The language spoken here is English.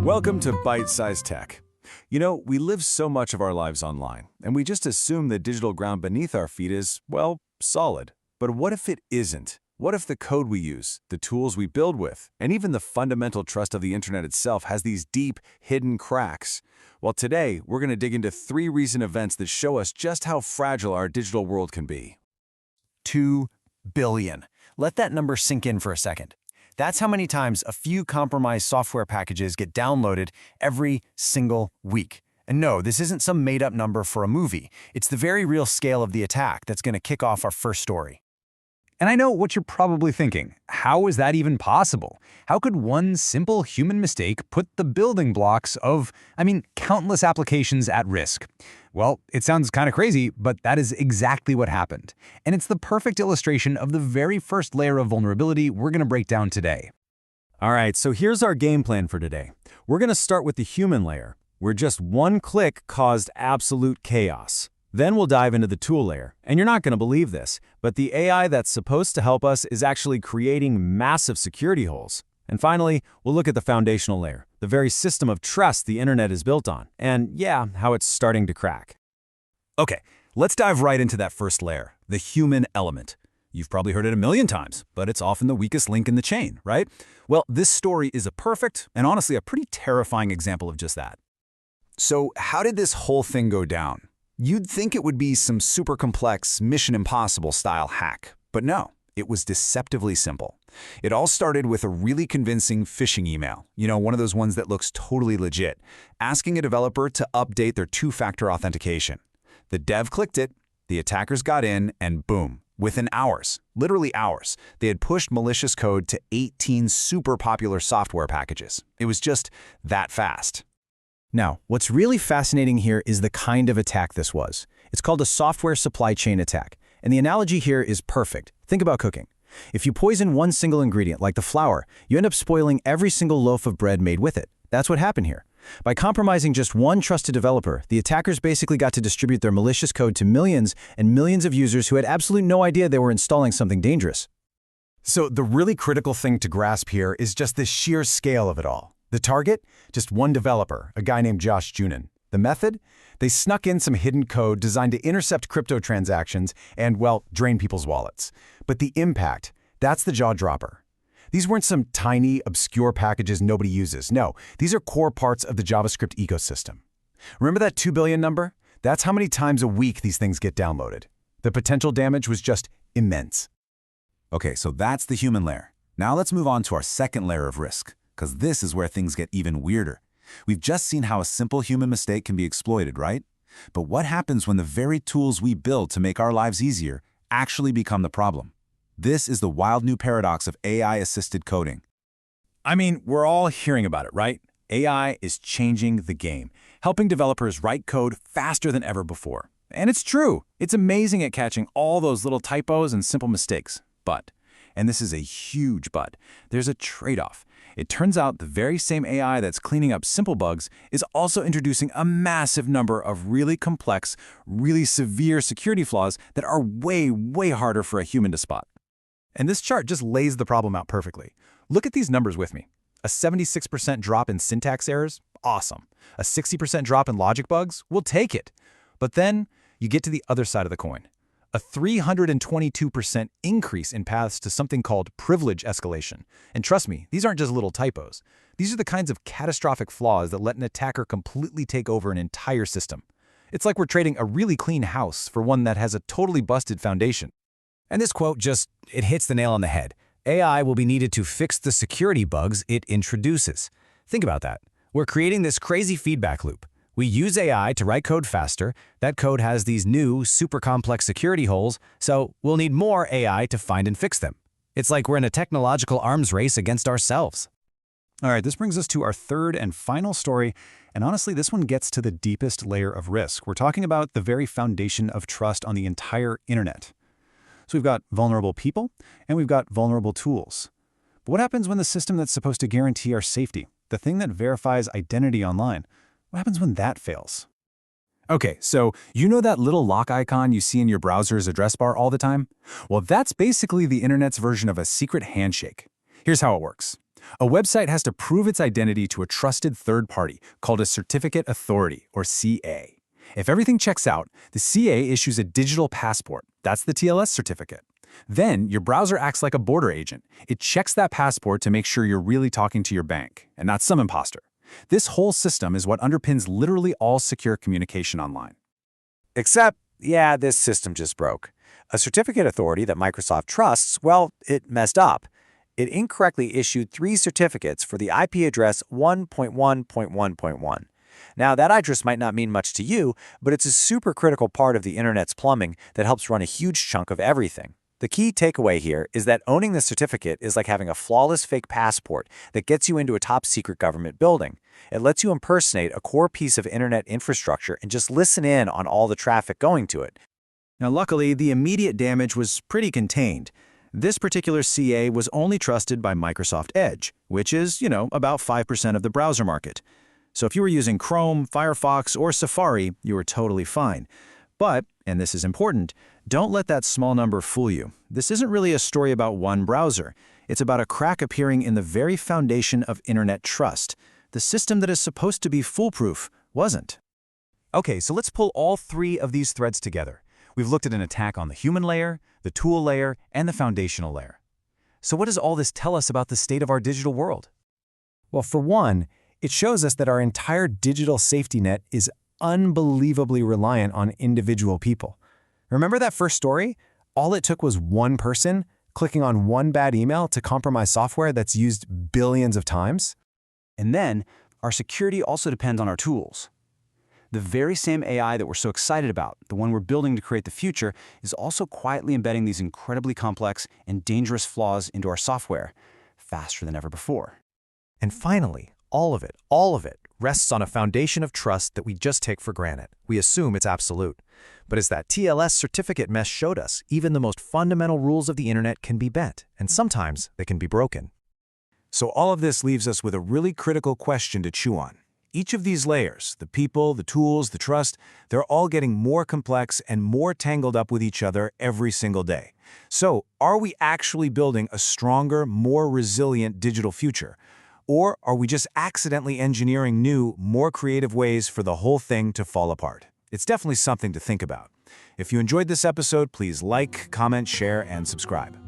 Welcome to Byte-Sized Tech. You know, we live so much of our lives online, and we just assume the digital ground beneath our feet is, well, solid. But what if it isn't? What if the code we use, the tools we build with, and even the fundamental trust of the internet itself has these deep, hidden cracks? Well, today, we're going to dig into 3 recent events that show us just how fragile our digital world can be. 2 billion. Let that number sink in for a second. That's how many times a few compromised software packages get downloaded every single week. And no, this isn't some made-up number for a movie. It's the very real scale of the attack that's going to kick off our first story. And I know what you're probably thinking. How is that even possible? How could one simple human mistake put the building blocks of, countless applications at risk? Well, it sounds kind of crazy, but that is exactly what happened. And it's the perfect illustration of the very first layer of vulnerability we're going to break down today. All right, so here's our game plan for today. We're going to start with the human layer, where just one click caused absolute chaos. Then we'll dive into the tool layer, and you're not going to believe this, but the AI that's supposed to help us is actually creating massive security holes. And finally, we'll look at the foundational layer, the very system of trust the internet is built on, and yeah, how it's starting to crack. Okay, let's dive right into that first layer, the human element. You've probably heard it a million times, but it's often the weakest link in the chain, right? Well, this story is a perfect, and honestly a pretty terrifying example of just that. So how did this whole thing go down? You'd think it would be some super complex Mission Impossible style hack, but no, it was deceptively simple. It all started with a really convincing phishing email, one of those ones that looks totally legit, asking a developer to update their 2-factor authentication. The dev clicked it, the attackers got in, and boom, within hours, literally hours, they had pushed malicious code to 18 super popular software packages. It was just that fast. Now, what's really fascinating here is the kind of attack this was. It's called a software supply chain attack, and the analogy here is perfect. Think about cooking. If you poison one single ingredient, like the flour, you end up spoiling every single loaf of bread made with it. That's what happened here. By compromising just one trusted developer, the attackers basically got to distribute their malicious code to millions and millions of users who had absolutely no idea they were installing something dangerous. So the really critical thing to grasp here is just the sheer scale of it all. The target? Just one developer, a guy named Josh Junin. The method? They snuck in some hidden code designed to intercept crypto transactions and, well, drain people's wallets. But the impact, that's the jaw-dropper. These weren't some tiny, obscure packages nobody uses. No, these are core parts of the JavaScript ecosystem. Remember that 2 billion number? That's how many times a week these things get downloaded. The potential damage was just immense. Okay, so that's the human layer. Now let's move on to our second layer of risk, because this is where things get even weirder. We've just seen how a simple human mistake can be exploited, right? But what happens when the very tools we build to make our lives easier actually become the problem? This is the wild new paradox of AI-assisted coding. We're all hearing about it, right? AI is changing the game, helping developers write code faster than ever before. And it's true. It's amazing at catching all those little typos and simple mistakes. But, and this is a huge but, there's a trade-off. It turns out the very same AI that's cleaning up simple bugs is also introducing a massive number of really complex, really severe security flaws that are way, way harder for a human to spot. And this chart just lays the problem out perfectly. Look at these numbers with me. A 76% drop in syntax errors? Awesome. A 60% drop in logic bugs? We'll take it. But then you get to the other side of the coin. A 322% increase in paths to something called privilege escalation. And trust me, these aren't just little typos. These are the kinds of catastrophic flaws that let an attacker completely take over an entire system. It's like we're trading a really clean house for one that has a totally busted foundation. And this quote it hits the nail on the head. AI will be needed to fix the security bugs it introduces. Think about that. We're creating this crazy feedback loop. We use AI to write code faster. That code has these new, super complex security holes, so we'll need more AI to find and fix them. It's like we're in a technological arms race against ourselves. All right, this brings us to our third and final story, and honestly, this one gets to the deepest layer of risk. We're talking about the very foundation of trust on the entire internet. So we've got vulnerable people, and we've got vulnerable tools. But what happens when the system that's supposed to guarantee our safety, the thing that verifies identity online, what happens when that fails? Okay, so you know that little lock icon you see in your browser's address bar all the time? Well, that's basically the internet's version of a secret handshake. Here's how it works. A website has to prove its identity to a trusted third party called a certificate authority, or CA. If everything checks out, the CA issues a digital passport. That's the TLS certificate. Then, your browser acts like a border agent. It checks that passport to make sure you're really talking to your bank, and not some imposter. This whole system is what underpins literally all secure communication online. Except, yeah, this system just broke. A certificate authority that Microsoft trusts, well, it messed up. It incorrectly issued 3 certificates for the IP address 1.1.1.1. Now, that address might not mean much to you, but it's a super critical part of the internet's plumbing that helps run a huge chunk of everything. The key takeaway here is that owning the certificate is like having a flawless fake passport that gets you into a top-secret government building. It lets you impersonate a core piece of internet infrastructure and just listen in on all the traffic going to it. Now, luckily, the immediate damage was pretty contained. This particular CA was only trusted by Microsoft Edge, which is, about 5% of the browser market. So if you were using Chrome, Firefox, or Safari, you were totally fine. But, and this is important, don't let that small number fool you. This isn't really a story about one browser. It's about a crack appearing in the very foundation of internet trust. The system that is supposed to be foolproof wasn't. Okay, so let's pull all 3 of these threads together. We've looked at an attack on the human layer, the tool layer, and the foundational layer. So what does all this tell us about the state of our digital world? Well, for one, it shows us that our entire digital safety net is unbelievably reliant on individual people. Remember that first story? All it took was one person clicking on one bad email to compromise software that's used billions of times? And then, our security also depends on our tools. The very same AI that we're so excited about, the one we're building to create the future, is also quietly embedding these incredibly complex and dangerous flaws into our software, faster than ever before. And finally, all of it, rests on a foundation of trust that we just take for granted. We assume it's absolute. But as that TLS certificate mess showed us, even the most fundamental rules of the internet can be bent, and sometimes they can be broken. So all of this leaves us with a really critical question to chew on. Each of these layers, the people, the tools, the trust, they're all getting more complex and more tangled up with each other every single day. So, are we actually building a stronger, more resilient digital future? Or are we just accidentally engineering new, more creative ways for the whole thing to fall apart? It's definitely something to think about. If you enjoyed this episode, please like, comment, share, and subscribe.